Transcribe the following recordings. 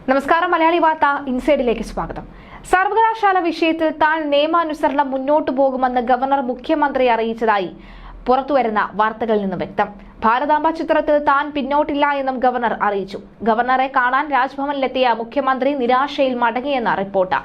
നമസ്കാരം. മലയാളി വാർത്ത ഇൻസൈഡിലേക്ക് സ്വാഗതം. സർവകലാശാല വിഷയത്തിൽ താൻ നിയമാനുസരണം മുന്നോട്ടു പോകുമെന്ന് ഗവർണർ മുഖ്യമന്ത്രിയെ അറിയിച്ചതായി പുറത്തുവരുന്ന വാർത്തകളിൽ നിന്ന് വ്യക്തം. ഭാരതാംബ ചിത്രത്തിൽ താൻ പിന്നോട്ടില്ല എന്നും ഗവർണർ അറിയിച്ചു. ഗവർണറെ കാണാൻ രാജ്ഭവനിലെത്തിയ മുഖ്യമന്ത്രി നിരാശയിൽ മടങ്ങിയെന്ന റിപ്പോർട്ട്.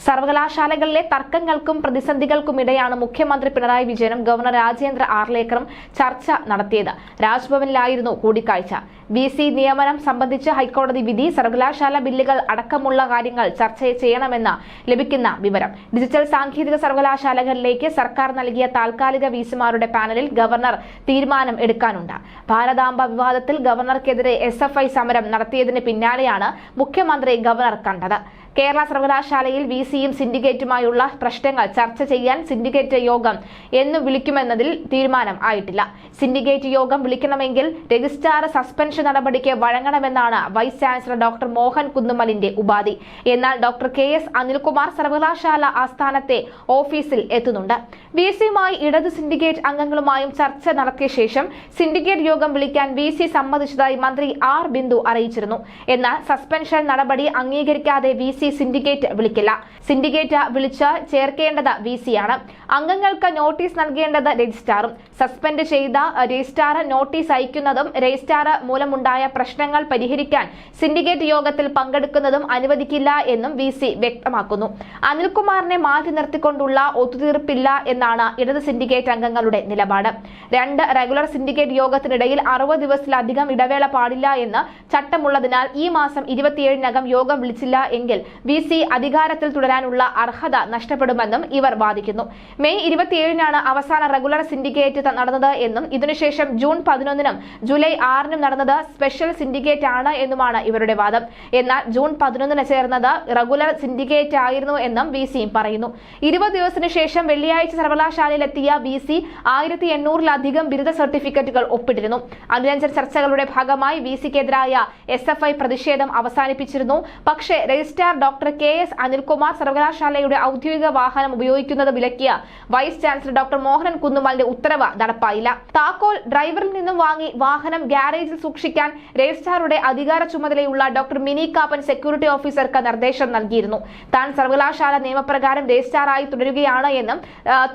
സർവകലാശാലകളിലെ തർക്കങ്ങൾക്കും പ്രതിസന്ധികൾക്കുമിടെയാണ് മുഖ്യമന്ത്രി പിണറായി വിജയനും ഗവർണർ രാജേന്ദ്ര ആർലേക്കറും ചർച്ച നടത്തിയത്. രാജ്ഭവനിലായിരുന്നു കൂടിക്കാഴ്ച. VC നിയമനം സംബന്ധിച്ച് ഹൈക്കോടതി വിധി, സർവകലാശാല ബില്ലുകൾ അടക്കമുള്ള കാര്യങ്ങൾ ചർച്ച ചെയ്യണമെന്ന് ലഭിക്കുന്ന വിവരം. ഡിജിറ്റൽ സാങ്കേതിക സർവകലാശാലകളിലേക്ക് സർക്കാർ നൽകിയ താൽക്കാലിക VCമാരുടെ പാനലിൽ ഗവർണർ തീരുമാനം എടുക്കാനുണ്ട്. ഭാരതാംബ വിവാദത്തിൽ ഗവർണർക്കെതിരെ SFI സമരം നടത്തിയതിന് പിന്നാലെയാണ് മുഖ്യമന്ത്രി ഗവർണർ കണ്ടത്. കേരള സർവകലാശാലയിൽ VCയും സിൻഡിക്കേറ്റുമായുള്ള പ്രശ്നങ്ങൾ ചർച്ച ചെയ്യാൻ സിൻഡിക്കേറ്റ് യോഗം എന്ന് വിളിക്കുമെന്നതിൽ തീരുമാനം ആയിട്ടില്ല. സിൻഡിക്കേറ്റ് യോഗം വിളിക്കണമെങ്കിൽ രജിസ്ട്രാർ സസ്പെൻഷൻ നടപടിക്ക് വഴങ്ങണമെന്നാണ് വൈസ് ചാൻസലർ ഡോക്ടർ മോഹൻ കുന്നുമലിന്റെ ഉപാധി. എന്നാൽ ഡോക്ടർ KS അനിൽകുമാർ സർവകലാശാല ആസ്ഥാനത്തെ ഓഫീസിൽ എത്തുന്നുണ്ട്. VCയുമായി ഇടത് സിൻഡിക്കേറ്റ് അംഗങ്ങളുമായും ചർച്ച നടത്തിയ ശേഷം സിൻഡിക്കേറ്റ് യോഗം വിളിക്കാൻ VC സമ്മതിച്ചതായി മന്ത്രി R ബിന്ദു അറിയിച്ചിരുന്നു. എന്നാൽ സസ്പെൻഷൻ നടപടി അംഗീകരിക്കാതെ VC സിൻഡിക്കേറ്റ് വിളിക്കില്ല. സിൻഡിക്കേറ്റ് വിളിച്ച് ചേർക്കേണ്ടത് VCയാണ്. അംഗങ്ങൾക്ക് നോട്ടീസ് നൽകേണ്ടത് രജിസ്ട്രാറും. സസ്പെൻഡ് ചെയ്ത രജിസ്ട്രാർ നോട്ടീസ് അയക്കുന്നതും രജിസ്ട്രാർ മൂലമുണ്ടായ പ്രശ്നങ്ങൾ പരിഹരിക്കാൻ സിൻഡിക്കേറ്റ് യോഗത്തിൽ പങ്കെടുക്കുന്നതും അനുവദിക്കില്ല എന്നും VC വ്യക്തമാക്കുന്നു. അനിൽകുമാറിനെ മാറ്റി നിർത്തിക്കൊണ്ടുള്ള ഒത്തുതീർപ്പില്ല എന്നാണ് ഇടത് സിൻഡിക്കേറ്റ് അംഗങ്ങളുടെ നിലപാട്. 2 റെഗുലർ സിൻഡിക്കേറ്റ് യോഗത്തിനിടയിൽ 60 ദിവസത്തിലധികം ഇടവേള പാടില്ല എന്ന് ചട്ടമുള്ളതിനാൽ ഈ മാസം 27-നകം യോഗം വിളിച്ചില്ല എങ്കിൽ VC അധികാരത്തിൽ തുടരാനുള്ള അർഹത നഷ്ടപ്പെടുമെന്നും ഇവർ വാദിക്കുന്നു. മെയ് 27-നാണ് അവസാന റെഗുലർ സിൻഡിക്കേറ്റ് നടന്നത് എന്നും ഇതിനുശേഷം ജൂൺ 11-നും ജൂലൈ 6-നും നടന്നത് സ്പെഷ്യൽ സിൻഡിക്കേറ്റ് ആണ് എന്നുമാണ് ഇവരുടെ വാദം. എന്നാൽ ജൂൺ 11-ന് ചേർന്നത് റെഗുലർ സിൻഡിക്കേറ്റ് ആയിരുന്നു എന്നും VC പറയുന്നു. 20 ദിവസത്തിനു ശേഷം വെള്ളിയാഴ്ച സർവകലാശാലയിലെത്തിയ VC 1800-ലധികം ബിരുദ സർട്ടിഫിക്കറ്റുകൾ ഒപ്പിട്ടിരുന്നു. അനുരഞ്ജന ചർച്ചകളുടെ ഭാഗമായി VCക്കെതിരായ SFI പ്രതിഷേധം അവസാനിപ്പിച്ചിരുന്നു. പക്ഷേ രജിസ്ട്രാർ ഡോക്ടർ KS അനിൽകുമാർ സർവകലാശാലയുടെ ഔദ്യോഗിക വാഹനം ഉപയോഗിക്കുന്നത് വിലക്കിയ വൈസ് ചാൻസലർ ഡോക്ടർ മോഹൻ കുന്നുമലിന്റെ ഉത്തരവ് നടപ്പായില്ല. താക്കോൽ ഡ്രൈവറിൽ നിന്നും വാങ്ങി വാഹനം ഗ്യാരേജിൽ സൂക്ഷിക്കാൻ രജിസ്ട്രാറുടെ അധികാര ചുമതലയുള്ള ഡോക്ടർ മിനി കാപ്പൻ സെക്യൂരിറ്റി ഓഫീസർക്ക് നിർദ്ദേശം നൽകിയിരുന്നു. താൻ സർവകലാശാല നിയമപ്രകാരം രജിസ്ട്രാറായി തുടരുകയാണ് എന്നും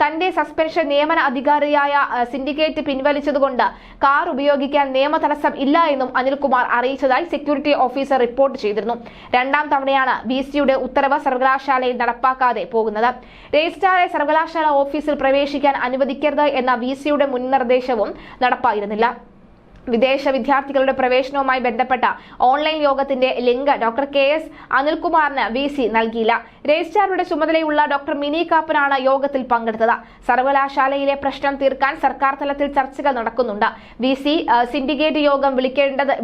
തന്റെ സസ്പെൻഷൻ നിയമന അധികാരിയായ സിൻഡിക്കേറ്റ് പിൻവലിച്ചതുകൊണ്ട് കാർ ഉപയോഗിക്കാൻ നിയമ തടസ്സം ഇല്ല എന്നും അനിൽകുമാർ അറിയിച്ചതായി സെക്യൂരിറ്റി ഓഫീസർ റിപ്പോർട്ട് ചെയ്തിരുന്നു. 2ാം തവണയാണ് VCയുടെ ഉത്തരവ് സർവകലാശാലയിൽ നടപ്പാക്കാതെ പോകുന്നത്. രജിസ്ട്രാറെ സർവകലാശാല ഓഫീസിൽ പ്രവേശിക്കാൻ അനുവദിക്കരുത് എന്ന VCയുടെ മുൻ നിർദ്ദേശവും നടപ്പായിരുന്നില്ല. വിദേശ വിദ്യാർത്ഥികളുടെ പ്രവേശനവുമായി ബന്ധപ്പെട്ട ഓൺലൈൻ യോഗത്തിന്റെ ലിങ്ക് ഡോക്ടർ KS അനിൽകുമാറിന് VC നൽകിയില്ല. രജിസ്ട്രാറുടെ ചുമതലയുള്ള ഡോക്ടർ മിനി കാപ്പനാണ് യോഗത്തിൽ പങ്കെടുത്തത്. സർവകലാശാലയിലെ പ്രശ്നം തീർക്കാൻ സർക്കാർ തലത്തിൽ ചർച്ചകൾ നടക്കുന്നുണ്ട്. VC സിൻഡിക്കേറ്റ് യോഗം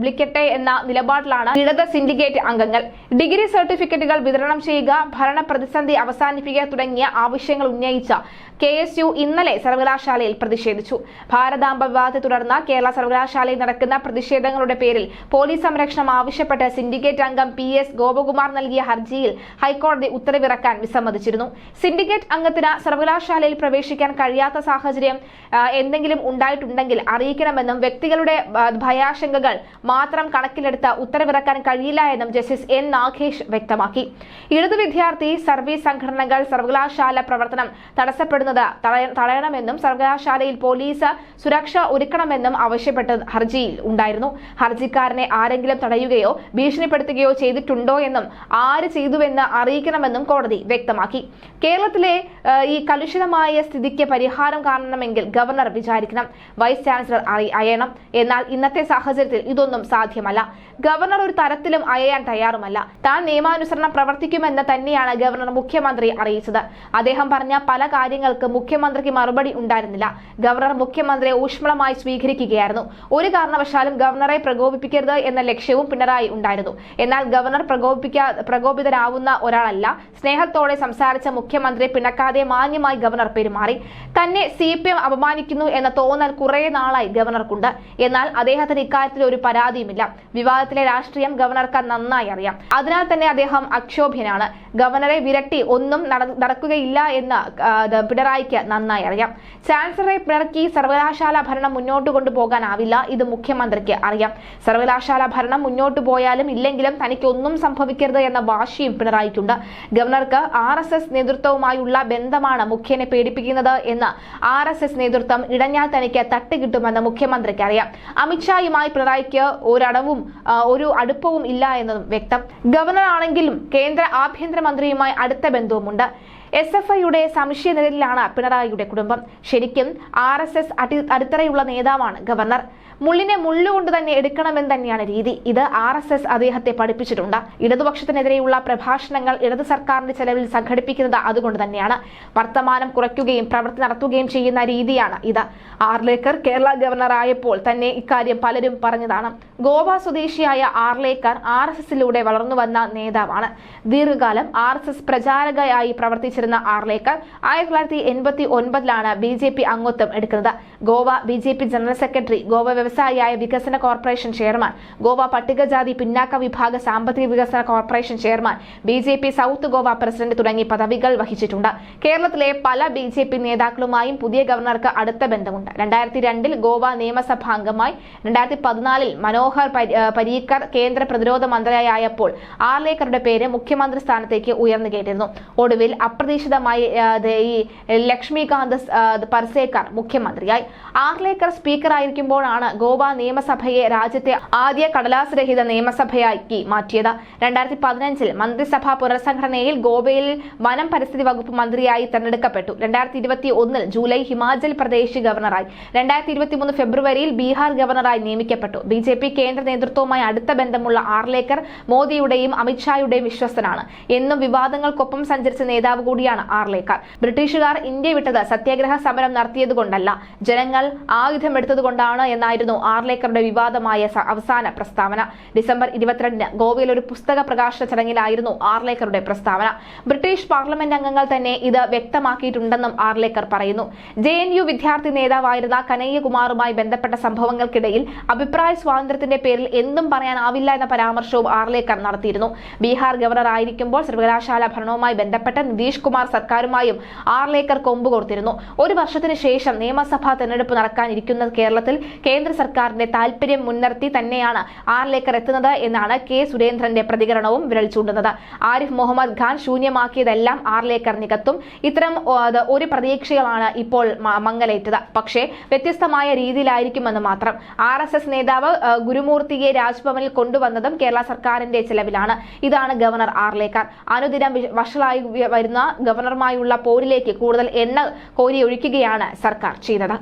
വിളിക്കട്ടെ എന്ന നിലപാടിലാണ് ഇടത് സിൻഡിക്കേറ്റ് അംഗങ്ങൾ. ഡിഗ്രി സർട്ടിഫിക്കറ്റുകൾ വിതരണം ചെയ്യുക, ഭരണ പ്രതിസന്ധി അവസാനിപ്പിക്കുക തുടങ്ങിയ ആവശ്യങ്ങൾ ഉന്നയിച്ച KSU ഇന്നലെ സർവകലാശാലയിൽ പ്രതിഷേധിച്ചു. ഭാരതാംബ വിവാദത്തെ തുടർന്ന് കേരള സർവകലാശാലയിൽ നടക്കുന്ന പ്രതിഷേധങ്ങളുടെ പേരിൽ പോലീസ് സംരക്ഷണം ആവശ്യപ്പെട്ട് സിൻഡിക്കേറ്റ് അംഗം PS ഗോപകുമാർ നൽകിയ ഹർജിയിൽ ഹൈക്കോടതി ഉത്തരവിറക്കാൻ വിസമ്മതിച്ചിരുന്നു. സിൻഡിക്കേറ്റ് അംഗത്തിന് സർവകലാശാലയിൽ പ്രവേശിക്കാൻ കഴിയാത്ത സാഹചര്യം എന്തെങ്കിലും ഉണ്ടായിട്ടുണ്ടെങ്കിൽ അറിയിക്കണമെന്നും വ്യക്തികളുടെ ഭയാശങ്കകൾ മാത്രം കണക്കിലെടുത്ത് ഉത്തരവിറക്കാൻ കഴിയില്ല എന്നും ജസ്റ്റിസ് N നാഗേഷ് വ്യക്തമാക്കി. ഇടതു വിദ്യാർത്ഥി സർവീസ് സംഘടനകൾ സർവകലാശാല പ്രവർത്തനം തടസ്സപ്പെടുന്നത് തടയണമെന്നും സർവകലാശാലയിൽ പോലീസ് സുരക്ഷ ഒരുക്കണമെന്നും ആവശ്യപ്പെട്ട് ഹർജിയിൽ ഉണ്ടായിരുന്നു. ഹർജിക്കാരനെ ആരെങ്കിലും തടയുകയോ ഭീഷണിപ്പെടുത്തുകയോ ചെയ്തിട്ടുണ്ടോ എന്നും ആര് ചെയ്തുവെന്ന് അറിയിക്കണമെന്നും കോടതി വ്യക്തമാക്കി. കേരളത്തിലെ ഈ കലുഷിതമായ സ്ഥിതിക്ക് പരിഹാരം കാണണമെങ്കിൽ ഗവർണർ വിചാരിക്കണം, വൈസ് ചാൻസലർ അയയണം. എന്നാൽ ഇന്നത്തെ സാഹചര്യത്തിൽ ഇതൊന്നും സാധ്യമല്ല. ഗവർണർ ഒരു തരത്തിലും അയയാൻ തയ്യാറുമല്ല. താൻ നിയമാനുസരണം പ്രവർത്തിക്കുമെന്ന് തന്നെയാണ് ഗവർണർ മുഖ്യമന്ത്രി അറിയിച്ചത്. അദ്ദേഹം പറഞ്ഞ പല കാര്യങ്ങൾക്ക് മുഖ്യമന്ത്രിക്ക് മറുപടി ഉണ്ടായിരുന്നില്ല. ഗവർണർ മുഖ്യമന്ത്രിയെ ഊഷ്മളമായി സ്വീകരിക്കുകയായിരുന്നു. ഒരു കാരണവശാലും ഗവർണറെ പ്രകോപിപ്പിക്കരുത് എന്ന ലക്ഷ്യവും പിണറായി ഉണ്ടായിരുന്നു. എന്നാൽ ഗവർണർ പ്രകോപിതരാവുന്ന ഒരാളല്ല. സ്നേഹത്തോടെ സംസാരിച്ച മുഖ്യമന്ത്രി പിണക്കാതെ മാന്യമായി ഗവർണർ പെരുമാറി. തന്നെ CPM അപമാനിക്കുന്നു എന്ന തോന്നൽ കുറെ നാളായി ഗവർണർക്കുണ്ട്. എന്നാൽ അദ്ദേഹത്തിന് ഇക്കാര്യത്തിൽ ഒരു പരാതിയുമില്ല. വിവാദത്തിലെ രാഷ്ട്രീയം ഗവർണർക്ക് നന്നായി അറിയാം. അതിനാൽ തന്നെ അദ്ദേഹം അക്ഷോഭ്യനാണ്. ഗവർണറെ വിരട്ടി ഒന്നും നടക്കുകയില്ല എന്ന് പിണറായിക്ക് നന്നായി അറിയാം. ചാൻസലറെ പിണക്കി സർവകലാശാല ഭരണം മുന്നോട്ട് കൊണ്ടുപോകാനാവില്ല. ഇത് മുഖ്യമന്ത്രിക്ക് അറിയാം. സർവകലാശാല ഭരണം മുന്നോട്ട് പോയാലും ഇല്ലെങ്കിലും തനിക്ക് ഒന്നും സംഭവിക്കരുത് എന്ന വാശിയും പിണറായിക്കുണ്ട്. ഗവർണർക്ക് RSS നേതൃത്വവുമായുള്ള ബന്ധമാണ് മുഖ്യനെ പേടിപ്പിക്കുന്നത് എന്ന് RSS നേതൃത്വം ഇടഞ്ഞാൽ തനിക്ക് തട്ടുകിട്ടുമെന്ന് മുഖ്യമന്ത്രിക്ക് അറിയാം. അമിത്ഷായുമായി പിണറായിക്ക് ഒരു അടുപ്പവും ഇല്ല എന്നതും വ്യക്തം. ഗവർണർ ആണെങ്കിലും കേന്ദ്ര ആഭ്യന്തരമന്ത്രിയുമായി അടുത്ത ബന്ധവുമുണ്ട്. SFIയുടെ സംശയനിഴലിലാണ് പിണറായിയുടെ കുടുംബം. ശരിക്കും RSS അടിത്തറയുള്ള നേതാവാണ് ഗവർണർ. മുള്ളിനെ മുള്ളുകൊണ്ട് തന്നെ എടുക്കണമെന്ന് തന്നെയാണ് രീതി. ഇത് RSS അദ്ദേഹത്തെ പഠിപ്പിച്ചിട്ടുണ്ട്. ഇടതുപക്ഷത്തിനെതിരെയുള്ള പ്രഭാഷണങ്ങൾ ഇടത് സർക്കാരിന്റെ ചെലവിൽ സംഘടിപ്പിക്കുന്നത് അതുകൊണ്ട് തന്നെയാണ്. വർത്തമാനം കുറയ്ക്കുകയും പ്രവൃത്തി നടത്തുകയും ചെയ്യുന്ന രീതിയാണ് ഇത്. ആർലേക്കർ കേരള ഗവർണർ ആയപ്പോൾ തന്നെ ഇക്കാര്യം പലരും പറഞ്ഞതാണ്. ഗോവ സ്വദേശിയായ ആർലേക്കർ RSSലൂടെ വളർന്നുവന്ന നേതാവാണ്. ദീർഘകാലം RSS പ്രചാരകയായി പ്രവർത്തിച്ചിരുന്ന ആർലേക്കർ 1989ലാണ് BJP അംഗത്വം എടുക്കുന്നത്. Goa BJP general secretary, Goa വ്യവസായിയായ വികസന കോർപ്പറേഷൻ ചെയർമാൻ, ഗോവ പട്ടികജാതി പിന്നാക്ക വിഭാഗ സാമ്പത്തിക വികസന corporation chairman, BJP South Goa president തുടങ്ങി പദവികൾ വഹിച്ചിട്ടുണ്ട്. കേരളത്തിലെ പല BJP നേതാക്കളുമായും പുതിയ ഗവർണർക്ക് അടുത്ത ബന്ധമുണ്ട്. 2002 ഗോവ നിയമസഭാ അംഗമായി, 2014 മനോഹർ പരീക്കർ കേന്ദ്ര പ്രതിരോധ മന്ത്രിയായപ്പോൾ ആർലേക്കറുടെ പേര് മുഖ്യമന്ത്രി സ്ഥാനത്തേക്ക് ഉയർന്നു കേട്ടിരുന്നു. ഒടുവിൽ അപ്രതീക്ഷിതമായി ലക്ഷ്മികാന്ത് പർസേക്കർ മുഖ്യമന്ത്രിയായി. ആർലേക്കർ സ്പീക്കറായിരിക്കുമ്പോഴാണ് ഗോവ നിയമസഭയെ രാജ്യത്തെ ആദ്യ കടലാസ് രഹിത നിയമസഭയാക്കി മാറ്റിയത്. 2015 മന്ത്രിസഭാ പുനർസംഘടനയിൽ ഗോവയിൽ വനം പരിസ്ഥിതി വകുപ്പ് മന്ത്രിയായി തെരഞ്ഞെടുക്കപ്പെട്ടു. 2021 ജൂലൈ ഹിമാചൽ പ്രദേശ് ഗവർണറായി. 2023 ഫെബ്രുവരിയിൽ ബീഹാർ ഗവർണറായി നിയമിക്കപ്പെട്ടു. BJP കേന്ദ്ര നേതൃത്വവുമായി അടുത്ത ബന്ധമുള്ള ആർലേക്കർ മോദിയുടെയും അമിത്ഷായുടെയും വിശ്വസ്തനാണ്. എന്നും വിവാദങ്ങൾക്കൊപ്പം സഞ്ചരിച്ച നേതാവ് കൂടിയാണ് ആർലേക്കർ. ബ്രിട്ടീഷുകാർ ഇന്ത്യ വിട്ടത് സത്യാഗ്രഹ സമരം നടത്തിയതുകൊണ്ടല്ല, ജനങ്ങൾ ആയുധമെടുത്തതുകൊണ്ടാണ് എന്നായിരുന്നു ആർലേക്കറുടെ വിവാദമായ അവസാന പ്രസ്താവന. ഡിസംബർ 22 ഗോവയിൽ ഒരു പുസ്തക പ്രകാശന ചടങ്ങിലായിരുന്നു ആർലേക്കറുടെ പ്രസ്താവന. ബ്രിട്ടീഷ് പാർലമെന്റ് അംഗങ്ങൾ തന്നെ ഇത് വ്യക്തമാക്കിയിട്ടുണ്ടെന്നും ആർലേക്കർ പറയുന്നു. JNU വിദ്യാർത്ഥി നേതാവായിരുന്ന കനയ്യകുമാറുമായി ബന്ധപ്പെട്ട സംഭവങ്ങൾക്കിടയിൽ അഭിപ്രായ സ്വാതന്ത്ര്യത്തിന്റെ പേരിൽ എന്തും പറയാനാവില്ല എന്ന പരാമർശവും ആർലേക്കർ നടത്തിയിരുന്നു. ബീഹാർ ഗവർണർ ആയിരിക്കുമ്പോൾ സർവകലാശാല ഭരണവുമായി ബന്ധപ്പെട്ട നിതീഷ് കുമാർ സർക്കാരുമായും ആർലേക്കർ കൊമ്പുകോർത്തിരുന്നു. ഒരു വർഷത്തിന് ശേഷം നിയമസഭാ തെരഞ്ഞെടുപ്പ് നടക്കാനിരിക്കുന്ന കേരളത്തിൽ കേന്ദ്ര സർക്കാരിന്റെ താൽപര്യം മുൻനിർത്തി തന്നെയാണ് ആർലേക്കർ എത്തുന്നത് എന്നാണ് K സുരേന്ദ്രന്റെ പ്രതികരണവും വിരൽ ചൂണ്ടുന്നത്. ആരിഫ് മുഹമ്മദ് ഖാൻ ശൂന്യമാക്കിയതെല്ലാം ആർലേക്കർ നികത്തും. ഇത്തരം ഒരു പ്രതീക്ഷകളാണ് ഇപ്പോൾ മങ്ങലേറ്റത്. പക്ഷേ വ്യത്യസ്തമായ രീതിയിലായിരിക്കുമെന്ന് മാത്രം. RSS നേതാവ് ഗുരുമൂർത്തിയെ രാജ്ഭവനിൽ കൊണ്ടുവന്നതും കേരള സർക്കാരിന്റെ ചെലവിലാണ്. ഇതാണ് ഗവർണർ ആർലേക്കർ. അനുദിനം വഷളായി വരുന്ന ഗവർണറുമായുള്ള പോരിലേക്ക് കൂടുതൽ എണ്ണ കോരിയൊഴിക്കുകയാണ് സർക്കാർ ചെയ്തത്.